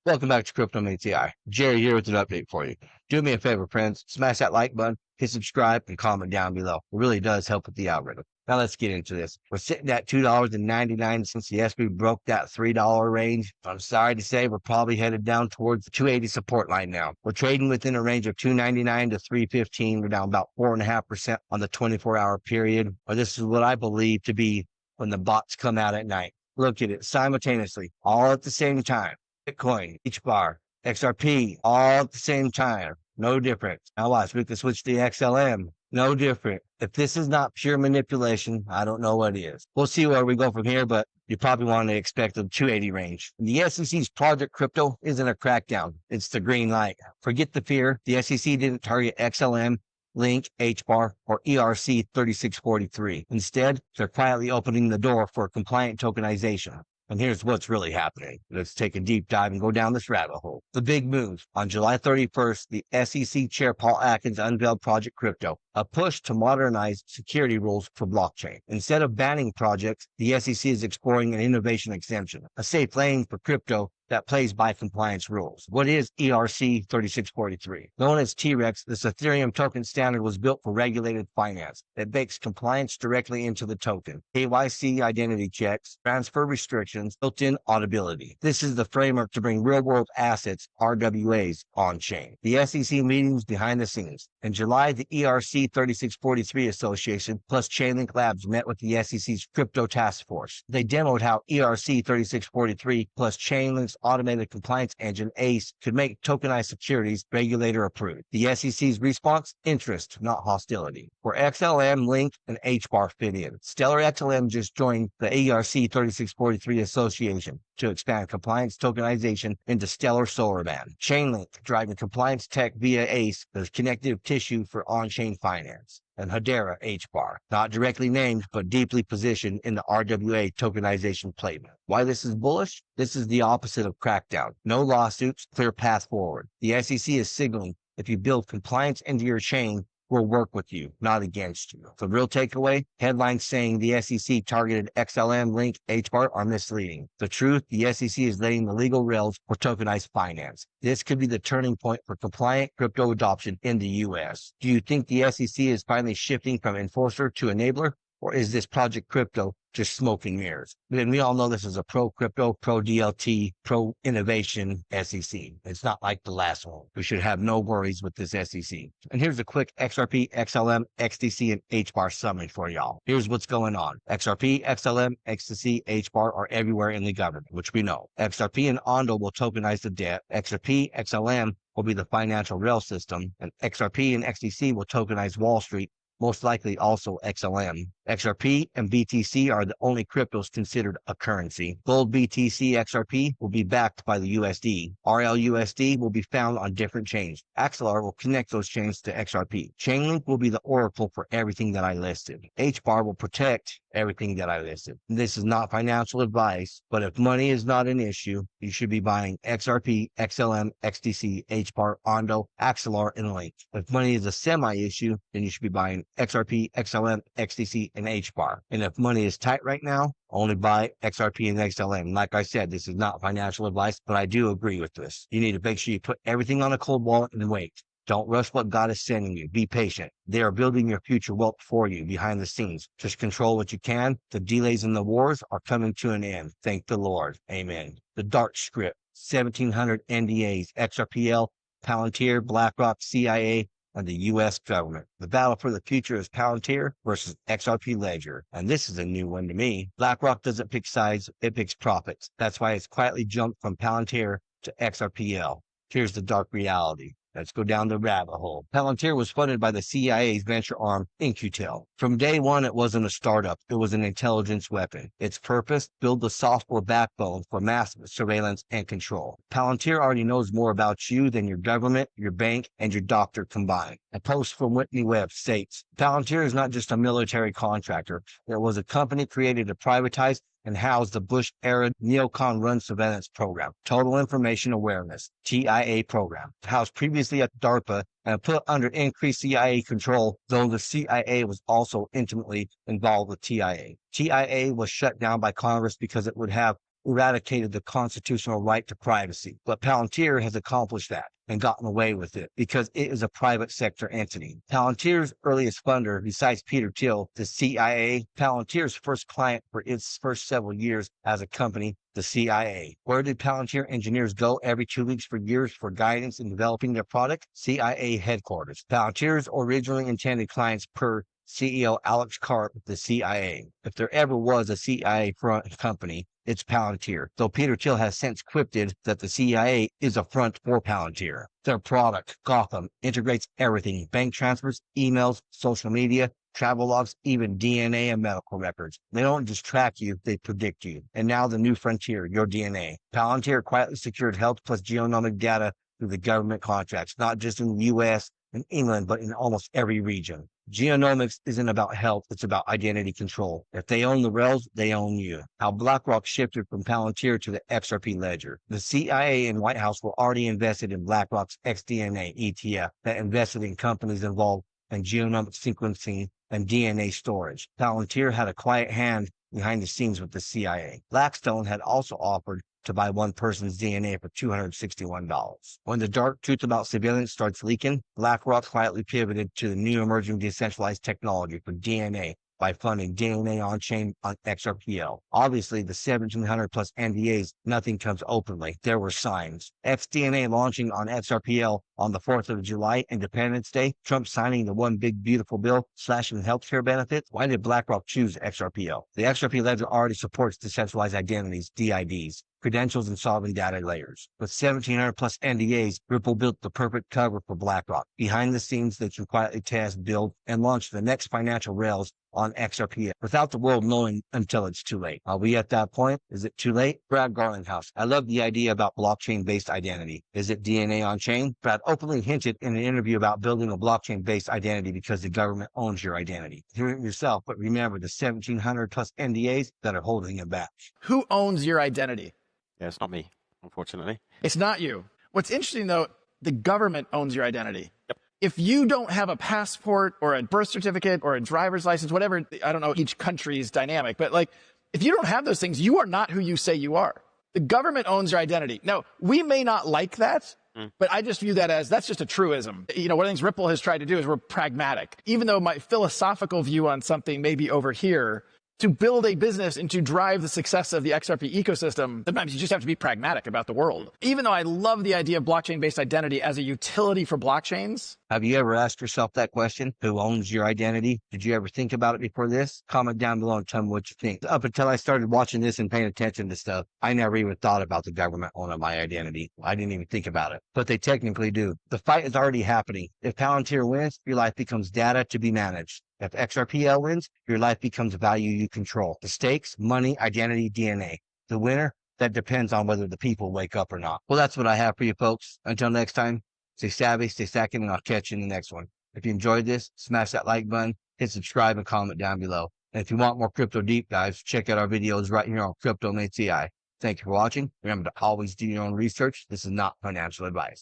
Welcome back to Crypto Meets AI. Jerry here with an update for you. Do me a favor, friends. Smash that like button, hit subscribe, and comment down below. It really does help with the algorithm. Now let's get into this. We're sitting at $2.99 since the SP broke that $3 range. I'm sorry to say we're probably headed down towards the 280 support line now. We're trading within a range of 299 to 315. We're down about 4.5% on the 24-hour period. Or this is what I believe to be when the bots come out at night. Look at it simultaneously, all at the same time. Bitcoin, HBAR, XRP, all at the same time. No difference. Now watch, we can switch to XLM. No different. If this is not pure manipulation, I don't know what is. We'll see where we go from here, but you probably want to expect the 280 range. The SEC's Project Crypto isn't a crackdown. It's the green light. Forget the fear. The SEC didn't target XLM, Link, HBAR, or ERC 3643. Instead, they're quietly opening the door for compliant tokenization. And here's what's really happening. Let's take a deep dive and go down this rabbit hole. The big move. On July 31st, the SEC Chair Paul Atkins unveiled Project Crypto, a push to modernize security rules for blockchain. Instead of banning projects, the SEC is exploring an innovation exemption, a safe lane for crypto that plays by compliance rules. What is ERC 3643? Known as T-Rex, this Ethereum token standard was built for regulated finance. It bakes compliance directly into the token. KYC identity checks, transfer restrictions, built-in auditability. This is the framework to bring real-world assets, RWAs, on-chain. The SEC meetings behind the scenes. In July, the ERC 3643 Association plus Chainlink Labs met with the SEC's crypto task force. They demoed how ERC 3643 plus Chainlink's automated compliance engine, ACE, could make tokenized securities regulator approved. The SEC's response? Interest, not hostility. Where XLM, Link, and HBAR fit in. Stellar XLM just joined the ERC 3643 Association to expand compliance tokenization into Stellar SolarBand. Chainlink, driving compliance tech via ACE, as connective tissue for on-chain finance. And Hedera HBAR, not directly named, but deeply positioned in the RWA tokenization playbook. Why this is bullish? This is the opposite of crackdown. No lawsuits, clear path forward. The SEC is signaling if you build compliance into your chain, we'll work with you, not against you. The real takeaway, headlines saying the SEC targeted XLM, Link, HBAR are misleading. The truth, the SEC is laying the legal rails for tokenized finance. This could be the turning point for compliant crypto adoption in the US. Do you think the SEC is finally shifting from enforcer to enabler? Or is this Project Crypto just smoke and mirrors? And we all know this is a pro-crypto, pro-DLT, pro-innovation SEC. It's not like the last one. We should have no worries with this SEC. And here's a quick XRP, XLM, XDC, and HBAR summary for y'all. Here's what's going on. XRP, XLM, XDC, HBAR are everywhere in the government, which we know. XRP and ONDO will tokenize the debt. XRP, XLM will be the financial rail system, and XRP and XDC will tokenize Wall Street, most likely also XLM. XRP and BTC are the only cryptos considered a currency. Gold BTC XRP will be backed by the USD. RLUSD will be found on different chains. XLR will connect those chains to XRP. Chainlink will be the oracle for everything that I listed. HBAR will protect everything that I listed. This is not financial advice, but if money is not an issue, you should be buying XRP, XLM, XDC, HBAR, ONDO, XLR, and Link. If money is a semi-issue, then you should be buying XRP, XLM, XDC, and HBAR. And if money is tight right now, only buy XRP and XLM. Like I said, this is not financial advice, but I do agree with this. You need to make sure you put everything on a cold wallet and wait. Don't rush what God is sending you. Be patient. They are building your future wealth for you behind the scenes. Just control what you can. The delays in the wars are coming to an end. Thank the Lord. Amen. The dark script, 1,700 NDAs, XRPL, Palantir, BlackRock, CIA, and the U.S. government. The battle for the future is Palantir versus XRP Ledger. And this is a new one to me. BlackRock doesn't pick sides, it picks profits. That's why it's quietly jumped from Palantir to XRPL. Here's the dark reality. Let's go down the rabbit hole. Palantir was funded by the CIA's venture arm, In-Q-Tel. From day one, it wasn't a startup. It was an intelligence weapon. Its purpose, build the software backbone for mass surveillance and control. Palantir already knows more about you than your government, your bank, and your doctor combined. A post from Whitney Webb states, Palantir is not just a military contractor. It was a company created to privatize and housed the Bush-era neocon-run surveillance program, Total Information Awareness, TIA program, housed previously at DARPA and put under increased CIA control, though the CIA was also intimately involved with TIA. TIA was shut down by Congress because it would have eradicated the constitutional right to privacy. But Palantir has accomplished that and gotten away with it because it is a private sector entity. Palantir's earliest funder, besides Peter Thiel, the CIA, Palantir's first client for its first several years as a company, the CIA. Where did Palantir engineers go every 2 weeks for years for guidance in developing their product? CIA headquarters. Palantir's originally intended clients per CEO Alex Karp, the CIA. If there ever was a CIA front company, it's Palantir, though Peter Thiel has since quipped that the CIA is a front for Palantir. Their product, Gotham, integrates everything: bank transfers, emails, social media, travel logs, even DNA and medical records. They don't just track you, they predict you. And now the new frontier, your DNA. Palantir quietly secured health plus genomic data through the government contracts, not just in the US and England, but in almost every region. Genomics isn't about health, it's about identity control. If they own the rails, they own you. How BlackRock shifted from Palantir to the XRP ledger. The CIA and White House were already invested in BlackRock's XDNA ETF that invested in companies involved in genomic sequencing and DNA storage. Palantir had a quiet hand behind the scenes with the CIA. Blackstone had also offered to buy one person's DNA for $261. When the dark truth about surveillance starts leaking, BlackRock quietly pivoted to the new emerging decentralized technology for DNA by funding DNA on-chain on XRPL. Obviously, the 1,700 plus NDAs, nothing comes openly. There were signs. XDNA launching on XRPL on the 4th of July, Independence Day, Trump signing the one big beautiful bill, slashing healthcare benefits. Why did BlackRock choose XRPL? The XRP ledger already supports decentralized identities, DIDs, credentials, and sovereign data layers. With 1,700 plus NDAs, Ripple built the perfect cover for BlackRock. Behind the scenes, they can quietly test, build, and launch the next financial rails on XRP without the world knowing until it's too late. Are we at that point? Is it too late? Brad Garlinghouse. I love the idea about blockchain-based identity. Is it DNA on-chain? Brad openly hinted in an interview about building a blockchain-based identity because the government owns your identity. Hear it yourself, but remember the 1,700 plus NDAs that are holding it back. Who owns your identity? Yeah, it's not me, unfortunately. It's not you. What's interesting, though, the government owns your identity. Yep. If you don't have a passport or a birth certificate or a driver's license, whatever, I don't know each country's dynamic, but like, if you don't have those things, you are not who you say you are. The government owns your identity. Now, we may not like that, but I just view that as, that's just a truism. You know, one of the things Ripple has tried to do is we're pragmatic. Even though my philosophical view on something may be over here, to build a business and to drive the success of the XRP ecosystem, sometimes you just have to be pragmatic about the world. Even though I love the idea of blockchain-based identity as a utility for blockchains. Have you ever asked yourself that question? Who owns your identity? Did you ever think about it before this? Comment down below and tell me what you think. Up until I started watching this and paying attention to stuff, I never even thought about the government owning my identity. I didn't even think about it, but they technically do. The fight is already happening. If Palantir wins, your life becomes data to be managed. If XRPL wins, your life becomes value you control. The stakes, money, identity, DNA. The winner, that depends on whether the people wake up or not. Well, that's what I have for you folks. Until next time, stay savvy, stay stacking, and I'll catch you in the next one. If you enjoyed this, smash that like button, hit subscribe, and comment down below. And if you want more crypto deep dives, check out our videos right here on Crypto Made CI. Thank you for watching. Remember to always do your own research. This is not financial advice.